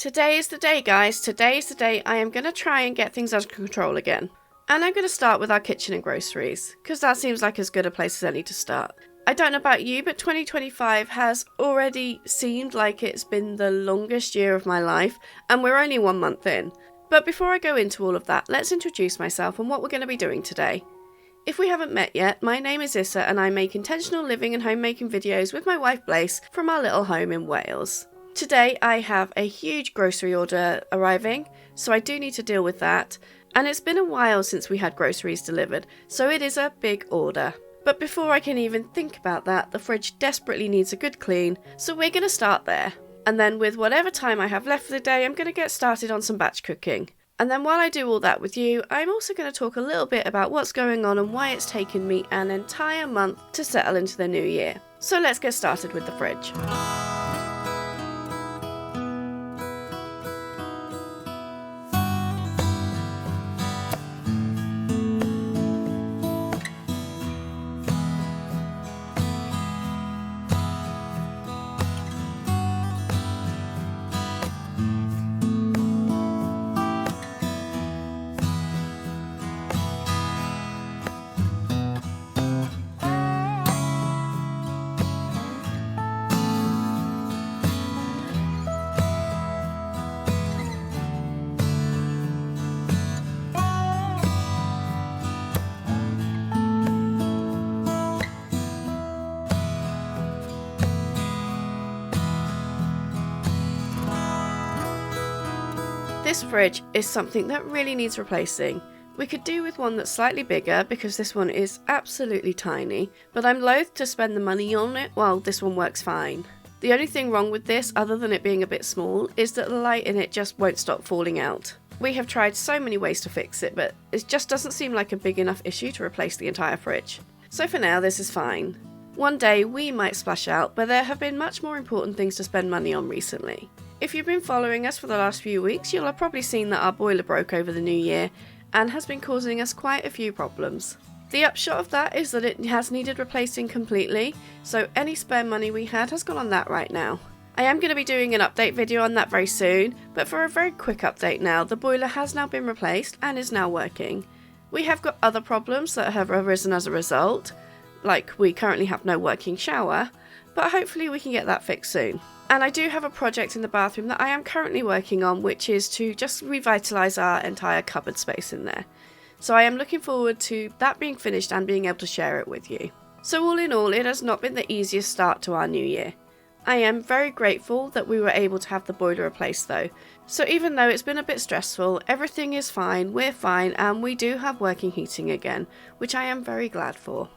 Today is the day, guys. Today is the day I am going to try and get things under control again. And I'm going to start with our kitchen and groceries, because that seems like as good a place as any to start. I don't know about you, but 2025 has already seemed like it's been the longest year of my life, and we're only 1 month in. But before I go into all of that, let's introduce myself and what we're going to be doing today. If we haven't met yet, my name is Issa and I make intentional living and homemaking videos with my wife Blaise from our little home in Wales. Today I have a huge grocery order arriving, so I do need to deal with that. And it's been a while since we had groceries delivered, so it is a big order. But before I can even think about that, the fridge desperately needs a good clean, so we're going to start there. And then with whatever time I have left for the day, I'm going to get started on some batch cooking. And then while I do all that with you, I'm also going to talk a little bit about what's going on and why it's taken me an entire month to settle into the new year. So let's get started with the fridge. This fridge is something that really needs replacing. We could do with one that's slightly bigger because this one is absolutely tiny, but I'm loath to spend the money on it while this one works fine. The only thing wrong with this, other than it being a bit small, is that the light in it just won't stop falling out. We have tried so many ways to fix it, but it just doesn't seem like a big enough issue to replace the entire fridge. So for now, this is fine. One day we might splash out, but there have been much more important things to spend money on recently. If you've been following us for the last few weeks, you'll have probably seen that our boiler broke over the new year and has been causing us quite a few problems. The upshot of that is that it has needed replacing completely, so any spare money we had has gone on that right now. I am going to be doing an update video on that very soon, but for a very quick update now, the boiler has now been replaced and is now working. We have got other problems that have arisen as a result, like we currently have no working shower, but hopefully we can get that fixed soon. And I do have a project in the bathroom that I am currently working on, which is to just revitalise our entire cupboard space in there. So I am looking forward to that being finished and being able to share it with you. So all in all, it has not been the easiest start to our new year. I am very grateful that we were able to have the boiler replaced though. So even though it's been a bit stressful, everything is fine, we're fine, and we do have working heating again, which I am very glad for.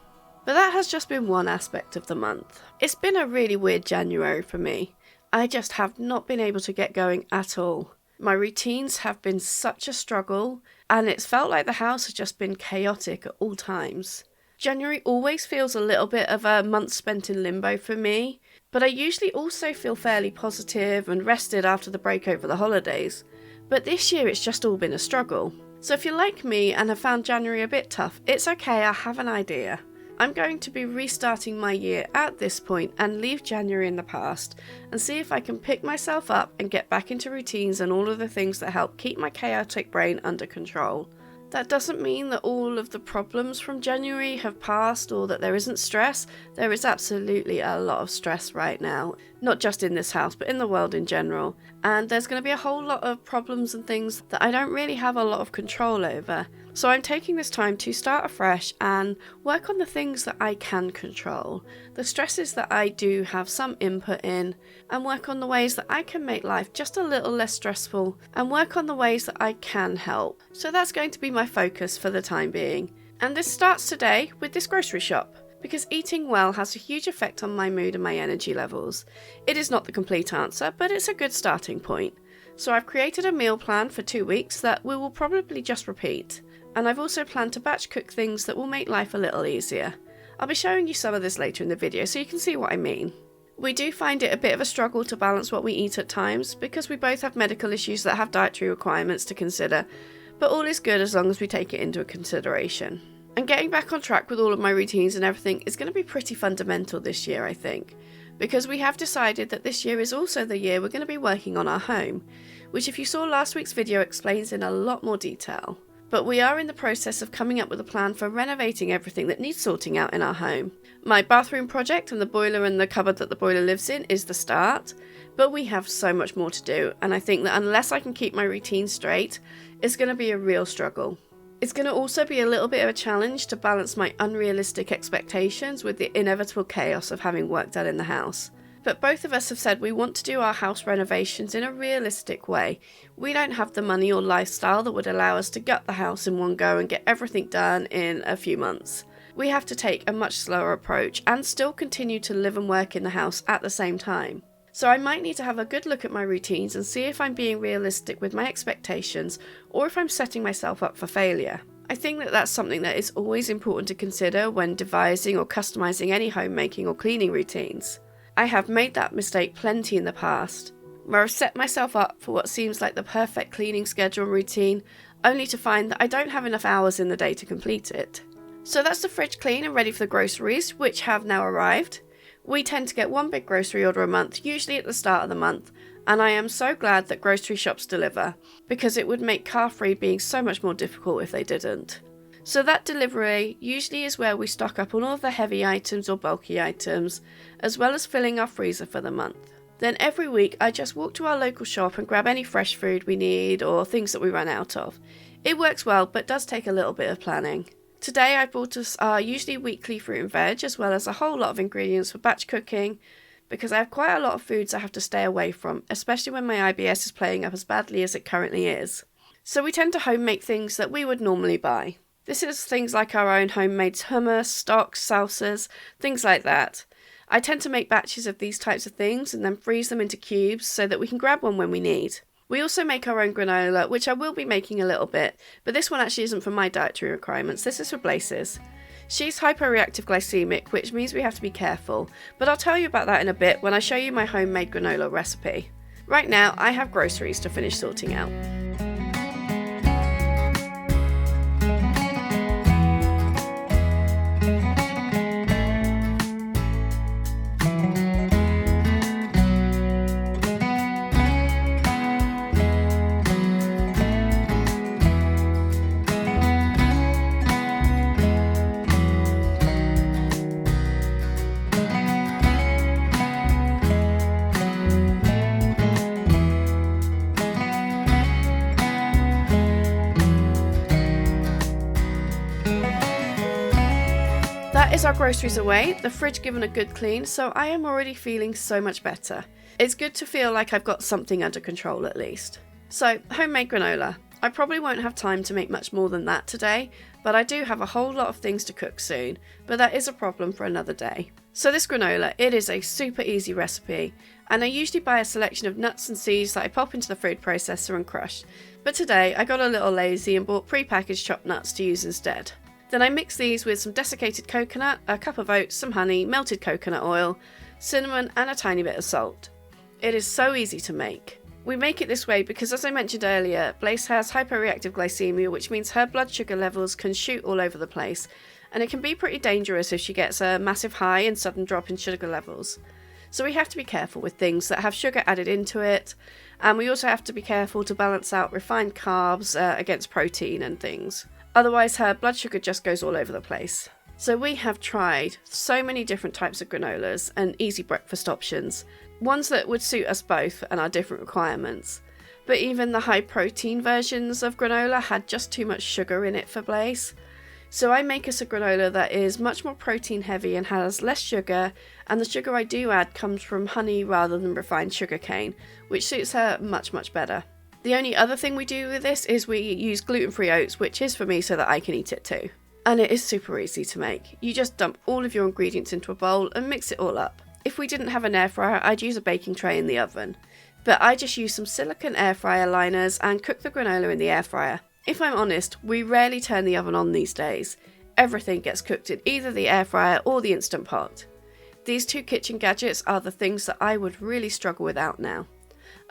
But that has just been one aspect of the month. It's been a really weird January for me. I just have not been able to get going at all. My routines have been such a struggle, and it's felt like the house has just been chaotic at all times. January always feels a little bit of a month spent in limbo for me, but I usually also feel fairly positive and rested after the break over the holidays. But this year it's just all been a struggle. So if you're like me and have found January a bit tough, it's okay, I have an idea. I'm going to be restarting my year at this point and leave January in the past and see if I can pick myself up and get back into routines and all of the things that help keep my chaotic brain under control. That doesn't mean that all of the problems from January have passed or that there isn't stress. There is absolutely a lot of stress right now, not just in this house but in the world in general, and there's going to be a whole lot of problems and things that I don't really have a lot of control over. So I'm taking this time to start afresh and work on the things that I can control, the stresses that I do have some input in, and work on the ways that I can make life just a little less stressful and work on the ways that I can help. So that's going to be my focus for the time being. And this starts today with this grocery shop, because eating well has a huge effect on my mood and my energy levels. It is not the complete answer, but it's a good starting point. So I've created a meal plan for 2 weeks that we will probably just repeat. And I've also planned to batch cook things that will make life a little easier. I'll be showing you some of this later in the video so you can see what I mean. We do find it a bit of a struggle to balance what we eat at times because we both have medical issues that have dietary requirements to consider, but all is good as long as we take it into consideration. And getting back on track with all of my routines and everything is going to be pretty fundamental this year, I think, because we have decided that this year is also the year we're going to be working on our home. which if you saw last week's video explains in a lot more detail. But we are in the process of coming up with a plan for renovating everything that needs sorting out in our home. My bathroom project and the boiler and the cupboard that the boiler lives in is the start, but we have so much more to do, and I think that unless I can keep my routine straight, it's going to be a real struggle. It's going to also be a little bit of a challenge to balance my unrealistic expectations with the inevitable chaos of having work done in the house. But both of us have said we want to do our house renovations in a realistic way. We don't have the money or lifestyle that would allow us to gut the house in one go and get everything done in a few months. We have to take a much slower approach and still continue to live and work in the house at the same time. So I might need to have a good look at my routines and see if I'm being realistic with my expectations or if I'm setting myself up for failure. I think that that's something that is always important to consider when devising or customizing any homemaking or cleaning routines. I have made that mistake plenty in the past, where I've set myself up for what seems like the perfect cleaning schedule and routine, only to find that I don't have enough hours in the day to complete it. So that's the fridge clean and ready for the groceries, which have now arrived. We tend to get one big grocery order a month, usually at the start of the month, and I am so glad that grocery shops deliver, because it would make car-free being so much more difficult if they didn't. So that delivery usually is where we stock up on all of the heavy items or bulky items, as well as filling our freezer for the month. Then every week I just walk to our local shop and grab any fresh food we need or things that we run out of. It works well, but does take a little bit of planning. Today I bought us our usually weekly fruit and veg, as well as a whole lot of ingredients for batch cooking, because I have quite a lot of foods I have to stay away from, especially when my IBS is playing up as badly as it currently is. So we tend to home make things that we would normally buy. This is things like our own homemade hummus, stocks, salsas, things like that. I tend to make batches of these types of things and then freeze them into cubes so that we can grab one when we need. We also make our own granola, which I will be making a little bit, but this one actually isn't for my dietary requirements, this is for Blaze's. She's hyperreactive glycemic, which means we have to be careful, but I'll tell you about that in a bit when I show you my homemade granola recipe. Right now, I have groceries to finish sorting out. That is our groceries away, the fridge given a good clean, so I am already feeling so much better. It's good to feel like I've got something under control at least. So, homemade granola. I probably won't have time to make much more than that today, but I do have a whole lot of things to cook soon, but that is a problem for another day. So this granola, it is a super easy recipe, and I usually buy a selection of nuts and seeds that I pop into the food processor and crush, but today I got a little lazy and bought pre-packaged chopped nuts to use instead. Then I mix these with some desiccated coconut, a cup of oats, some honey, melted coconut oil, cinnamon and a tiny bit of salt. It is so easy to make. We make it this way because, as I mentioned earlier, Blaze has hyperreactive glycemia, which means her blood sugar levels can shoot all over the place, and it can be pretty dangerous if she gets a massive high and sudden drop in sugar levels. So we have to be careful with things that have sugar added into it, and we also have to be careful to balance out refined carbs against protein and things. Otherwise her blood sugar just goes all over the place. So we have tried so many different types of granolas and easy breakfast options, ones that would suit us both and our different requirements. But even the high protein versions of granola had just too much sugar in it for Blaze. So I make us a granola that is much more protein heavy and has less sugar, and the sugar I do add comes from honey rather than refined sugar cane, which suits her much better. The only other thing we do with this is we use gluten-free oats, which is for me so that I can eat it too. And it is super easy to make. You just dump all of your ingredients into a bowl and mix it all up. If we didn't have an air fryer, I'd use a baking tray in the oven. But I just use some silicone air fryer liners and cook the granola in the air fryer. If I'm honest, we rarely turn the oven on these days. Everything gets cooked in either the air fryer or the Instant Pot. These two kitchen gadgets are the things that I would really struggle without now.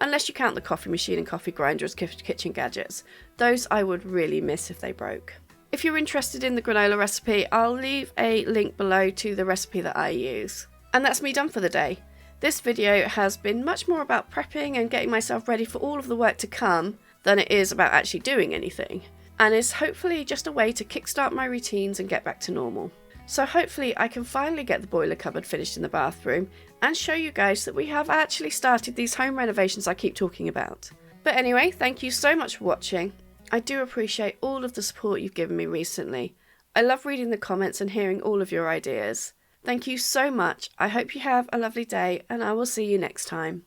Unless you count the coffee machine and coffee grinder as kitchen gadgets. Those I would really miss if they broke. If you're interested in the granola recipe, I'll leave a link below to the recipe that I use. And that's me done for the day. This video has been much more about prepping and getting myself ready for all of the work to come than it is about actually doing anything, and is hopefully just a way to kickstart my routines and get back to normal. So hopefully I can finally get the boiler cupboard finished in the bathroom and show you guys that we have actually started these home renovations I keep talking about. But anyway, thank you so much for watching. I do appreciate all of the support you've given me recently. I love reading the comments and hearing all of your ideas. Thank you so much. I hope you have a lovely day, and I will see you next time.